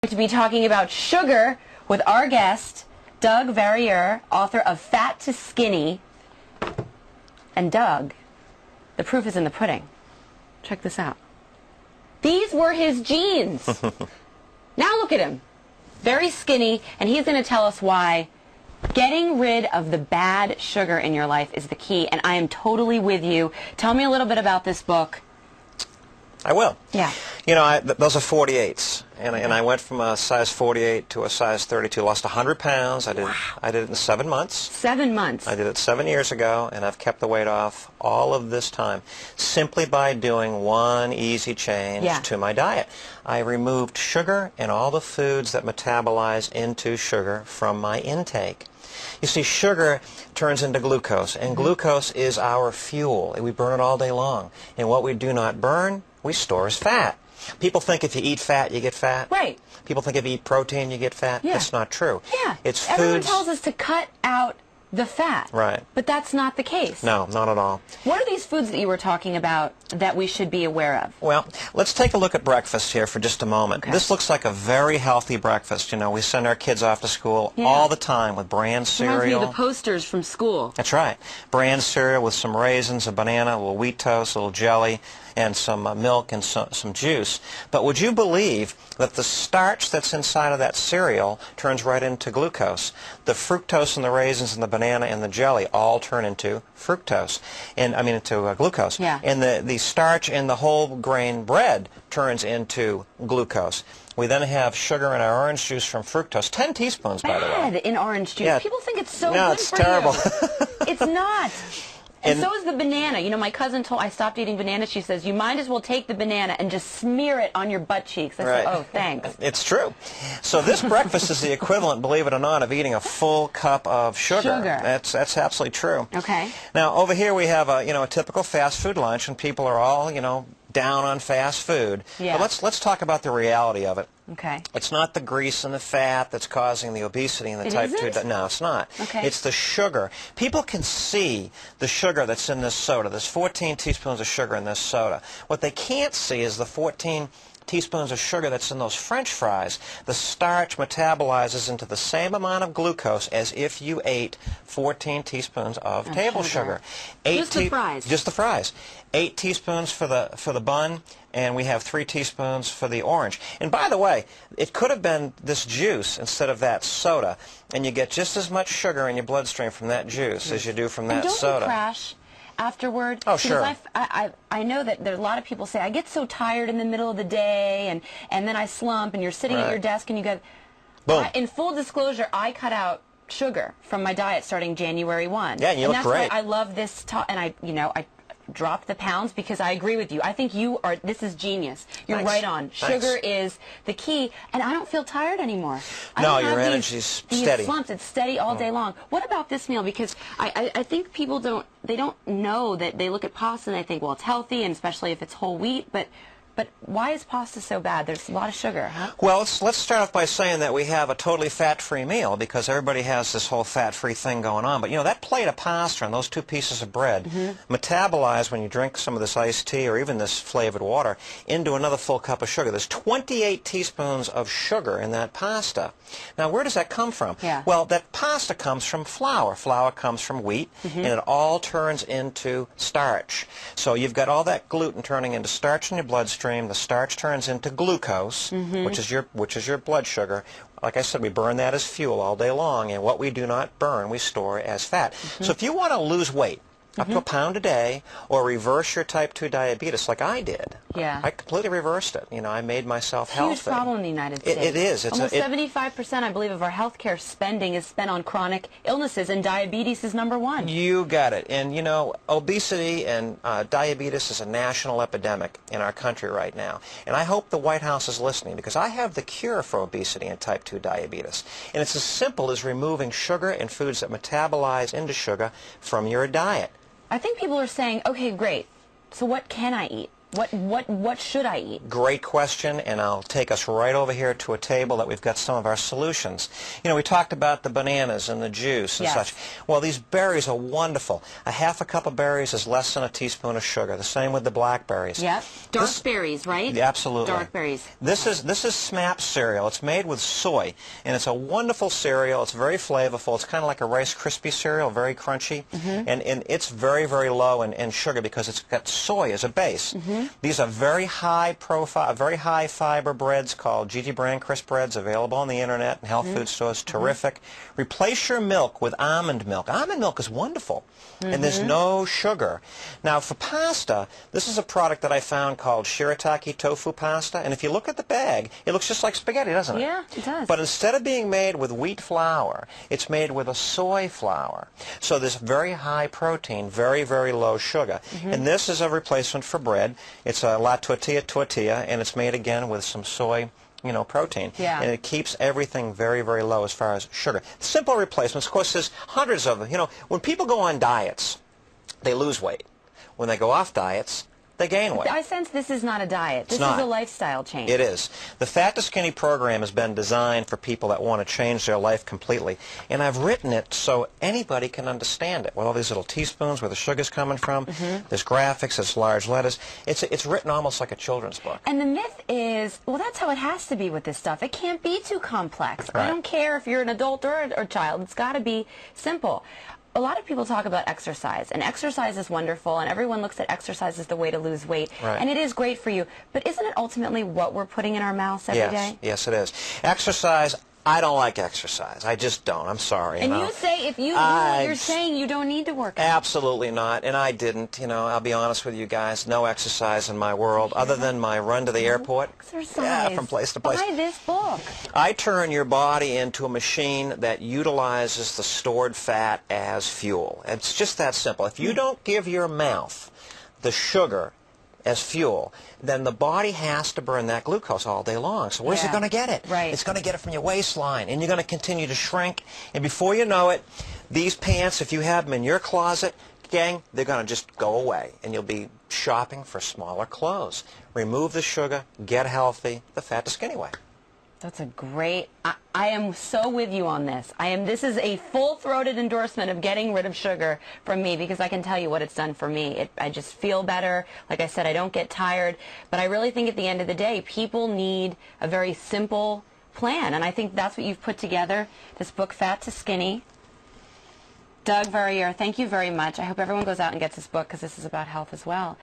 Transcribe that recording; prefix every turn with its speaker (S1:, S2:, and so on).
S1: to be talking about sugar with our guest, Doug Verrier, author of Fat to Skinny. And Doug, the proof is in the pudding. Check this out. These were his genes. Now look at him. Very skinny, and he's going to tell us why getting rid of the bad sugar in your life is the key, and I am totally with you. Tell me a little bit about this book.
S2: I will.
S1: Yeah.
S2: You know, those are 48s, and I went from a size 48 to a size 32. Lost 100 pounds. I did it in 7 months.
S1: 7 months.
S2: I did it 7 years ago, and I've kept the weight off all of this time simply by doing one easy change to my diet. I removed sugar and all the foods that metabolize into sugar from my intake. You see, sugar turns into glucose, and glucose is our fuel. We burn it all day long. And what we do not burn, we store as fat. People think if you eat fat, you get fat.
S1: Right.
S2: People think if you eat protein, you get fat.
S1: Yeah.
S2: That's not true.
S1: Yeah.
S2: It's
S1: Everyone
S2: foods.
S1: tells us to cut out the fat.
S2: Right.
S1: But that's not the case.
S2: No, not at all.
S1: What are these foods that you were talking about that we should be aware of?
S2: Well, let's take a look at breakfast here for just a moment.
S1: Okay.
S2: This looks like a very healthy breakfast. You know, we send our kids off to school all the time with bran cereal.
S1: Reminds me of the posters from school.
S2: That's right. Bran cereal with some raisins, a banana, a little wheat toast, a little jelly, and some milk and some juice. But would you believe that the starch that's inside of that cereal turns right into glucose? The fructose and the raisins and the banana and the jelly all turn into fructose, and I mean into glucose.
S1: Yeah.
S2: And the starch in the whole grain bread turns into glucose. We then have sugar in our orange juice from fructose. 10 teaspoons, by the way.
S1: Bad in orange juice.
S2: Yeah.
S1: People think it's so
S2: No,
S1: good
S2: it's
S1: for
S2: terrible.
S1: you. It's not. And so is the banana. You know, my cousin told I stopped eating bananas. She says, you might as well take the banana and just smear it on your butt cheeks. I said, oh, thanks.
S2: It's true. So this breakfast is the equivalent, believe it or not, of eating a full cup of sugar. That's absolutely true.
S1: Okay.
S2: Now, over here we have a typical fast food lunch, and people are all, down on fast food.
S1: Yeah.
S2: But let's talk about the reality of it.
S1: Okay.
S2: It's not the grease and the fat that's causing the obesity and the type 2. No, it's not.
S1: Okay.
S2: It's the sugar. People can see the sugar that's in this soda. There's 14 teaspoons of sugar in this soda. What they can't see is the 14 teaspoons of sugar that's in those French fries. The starch metabolizes into the same amount of glucose as if you ate 14 teaspoons of table sugar.
S1: Just the fries.
S2: Just the fries. 8 teaspoons for the bun, and we have 3 teaspoons for the orange. And by the way, it could have been this juice instead of that soda, and you get just as much sugar in your bloodstream from that juice as you do from that soda.
S1: And don't you crash afterward?
S2: Oh, sure.
S1: Because I know that there are a lot of people say, I get so tired in the middle of the day, and then I slump, and you're sitting at your desk, and you go...
S2: Boom.
S1: In full disclosure, I cut out sugar from my diet starting January 1.
S2: Yeah, and you look great.
S1: That's why I love this and I dropped the pounds because I agree with you. I think this is genius. You're right on. Sugar is the key, and I don't feel tired anymore.
S2: No, your energy's steady.
S1: These slumps, it's steady all day long. What about this meal? Because I think people don't know that they look at pasta and they think, well, it's healthy, and especially if it's whole wheat, but why is pasta so bad? There's a lot of sugar, huh?
S2: Well, let's start off by saying that we have a totally fat-free meal because everybody has this whole fat-free thing going on. But, that plate of pasta and those 2 pieces of bread metabolize when you drink some of this iced tea or even this flavored water into another full cup of sugar. There's 28 teaspoons of sugar in that pasta. Now, where does that come from?
S1: Yeah.
S2: Well, that pasta comes from flour. Flour comes from wheat, and it all turns into starch. So you've got all that gluten turning into starch in your bloodstream. The starch turns into glucose, which is your blood sugar. Like I said, we burn that as fuel all day long, and what we do not burn, we store as fat. So if you want to lose weight, up to a pound a day, or reverse your type 2 diabetes like I did.
S1: Yeah.
S2: I completely reversed it. I made myself healthy.
S1: Huge problem in the United States.
S2: It is. It's
S1: almost 75%, I believe, of our healthcare spending is spent on chronic illnesses, and diabetes is #1.
S2: You got it. And, obesity and diabetes is a national epidemic in our country right now. And I hope the White House is listening because I have the cure for obesity and type 2 diabetes. And it's as simple as removing sugar and foods that metabolize into sugar from your diet.
S1: I think people are saying, okay, great, so what can I eat? What should I eat?
S2: Great question, and I'll take us right over here to a table that we've got some of our solutions. You know, we talked about the bananas and the juice and
S1: Yes.
S2: such. Well, these berries are wonderful. A half a cup of berries is less than a teaspoon of sugar. The same with the blackberries.
S1: Yep. Dark berries, right?
S2: Yeah, absolutely.
S1: Dark berries.
S2: This is SMAP cereal. It's made with soy, and it's a wonderful cereal. It's very flavorful. It's kind of like a Rice Krispie cereal, very crunchy, and it's very, very low in sugar because it's got soy as a base. These are very high profile, very high fiber breads called GT brand crisp breads, available on the internet and health food stores. Terrific. Replace your milk with almond milk. Almond milk is wonderful, and there's no sugar. Now, for pasta, this is a product that I found called shirataki tofu pasta, and if you look at the bag, it looks just like spaghetti, doesn't it?
S1: Yeah, it does.
S2: But instead of being made with wheat flour, it's made with a soy flour. So there's very high protein, very, very low sugar. And this is a replacement for bread. It's a La Tortilla, and it's made again with some soy, you know, protein.
S1: Yeah.
S2: And it keeps everything very, very low as far as sugar. Simple replacements. Of course, there's hundreds of them. You know, when people go on diets, they lose weight. When they go off diets, they gain weight.
S1: I sense this is not a diet. This is
S2: not.
S1: a lifestyle change.
S2: It is. The Fat to Skinny program has been designed for people that want to change their life completely. And I've written it so anybody can understand it. With all these little teaspoons where the sugar's coming from, there's graphics, there's large letters. It's written almost like a children's book.
S1: And the myth is, well, that's how it has to be with this stuff. It can't be too complex.
S2: Right.
S1: I don't care if you're an adult or a child. It's got to be simple. A lot of people talk about exercise, and exercise is wonderful, and everyone looks at exercise as the way to lose weight,
S2: Right.
S1: and it is great for you. But isn't it ultimately what we're putting in our mouths every day?
S2: Yes, it is. Exercise, I don't like exercise. I just don't. I'm sorry.
S1: And you say if you do what you're saying, you don't need to work out.
S2: Absolutely not, and I didn't. You know, I'll be honest with you guys. No exercise in my world, other than my run to the airport.
S1: Exercise.
S2: Yeah, from place to place.
S1: Buy this book.
S2: I turn your body into a machine that utilizes the stored fat as fuel. It's just that simple. If you don't give your mouth the sugar as fuel, then the body has to burn that glucose all day long. So where's it
S1: Yeah.
S2: going to get it?
S1: Right.
S2: It's going to get it from your waistline, and you're going to continue to shrink. And before you know it, these pants, if you have them in your closet, gang, they're going to just go away, and you'll be shopping for smaller clothes. Remove the sugar, get healthy, the Fat to Skinny way.
S1: That's a great, I am so with you on this. This is a full-throated endorsement of getting rid of sugar from me, because I can tell you what it's done for me. I just feel better. Like I said, I don't get tired. But I really think at the end of the day, people need a very simple plan. And I think that's what you've put together, this book, Fat to Skinny. Doug Verrier, thank you very much. I hope everyone goes out and gets this book, because this is about health as well.